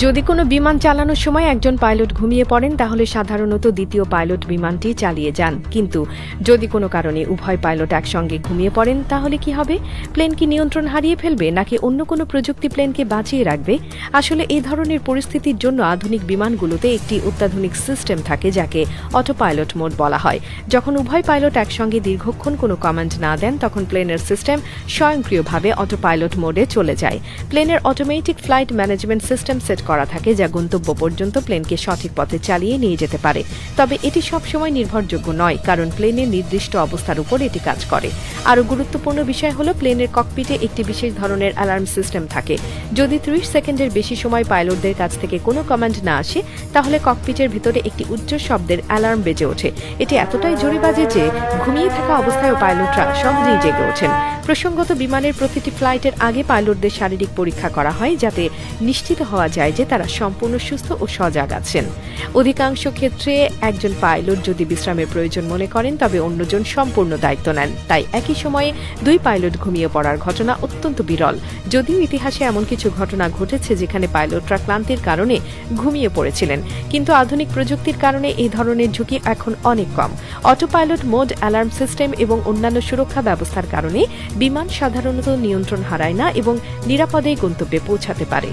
যদি কোনো বিমান চালানোর সময় একজন পাইলট ঘুমিয়ে পড়েন তাহলে সাধারণত দ্বিতীয় পাইলট বিমানটি চালিয়ে যান, কিন্তু যদি কোনো কারণে উভয় পাইলট একসঙ্গে ঘুমিয়ে পড়েন তাহলে কি হবে? প্লেন কি নিয়ন্ত্রণ হারিয়ে ফেলবে নাকি অন্য কোনো প্রযুক্তি প্লেনকে বাঁচিয়ে রাখবে? আসলে এই ধরনের পরিস্থিতির জন্য আধুনিক বিমানগুলোতে একটি অত্যাধুনিক সিস্টেম থাকে যাকে অটো পাইলট মোড বলা হয়। যখন উভয় পাইলট একসঙ্গে দীর্ঘক্ষণ কোনো কমান্ড না দেন তখন প্লেনের সিস্টেম স্বয়ংক্রিয়ভাবে অটো পাইলট মোডে চলে যায়। প্লেনের automatic flight management system set করা থাকে যা গন্তব্য পর্যন্ত প্লেনকে সঠিক পথে চালিয়ে নিয়ে যেতে পারে। তবে এটি সবসময় নির্ভরযোগ্য নয়, কারণ প্লেনের নির্দিষ্ট অবস্থার উপর এটি কাজ করে। আরও গুরুত্বপূর্ণ বিষয় হল প্লেনের ককপিটে একটি বিশেষ ধরনের অ্যালার্ম সিস্টেম থাকে। যদি 30 সেকেন্ডের বেশি সময় পাইলটদের কাছ থেকে কোনো কমান্ড না আসে তাহলে ককপিটের ভিতরে একটি উচ্চ শব্দের অ্যালার্ম বেজে ওঠে। এটি এতটাই জোরে বাজে যে ঘুমিয়ে থাকা অবস্থায় পাইলটরা সহজেই জেগে ওঠেন। প্রসঙ্গত, বিমানের প্রতিটি ফ্লাইটের আগে পাইলটদের শারীরিক পরীক্ষা করা হয় যাতে নিশ্চিত হওয়া যায় যে তারা সম্পূর্ণ সুস্থ ও সজাগ আছেন। অধিকাংশ ক্ষেত্রে একজন পাইলট যদি বিশ্রামের প্রয়োজন মনে করেন তবে অন্যজন সম্পূর্ণ দায়িত্ব নেন, তাই একই সময়ে দুই পাইলট ঘুমিয়ে পড়ার ঘটনা অত্যন্ত বিরল। যদিও ইতিহাসে এমন কিছু ঘটনা ঘটেছে যেখানে পাইলটরা ক্লান্তির কারণে ঘুমিয়ে পড়েছিলেন, কিন্তু আধুনিক প্রযুক্তির কারণে এই ধরনের ঝুঁকি এখন অনেক কম। Auto pilot mode, alarm system এবং অন্যান্য সুরক্ষা ব্যবস্থার কারণে বিমান সাধারণত নিয়ন্ত্রণ হারায় না এবং নিরাপদে গন্তব্যে পৌঁছাতে পারে।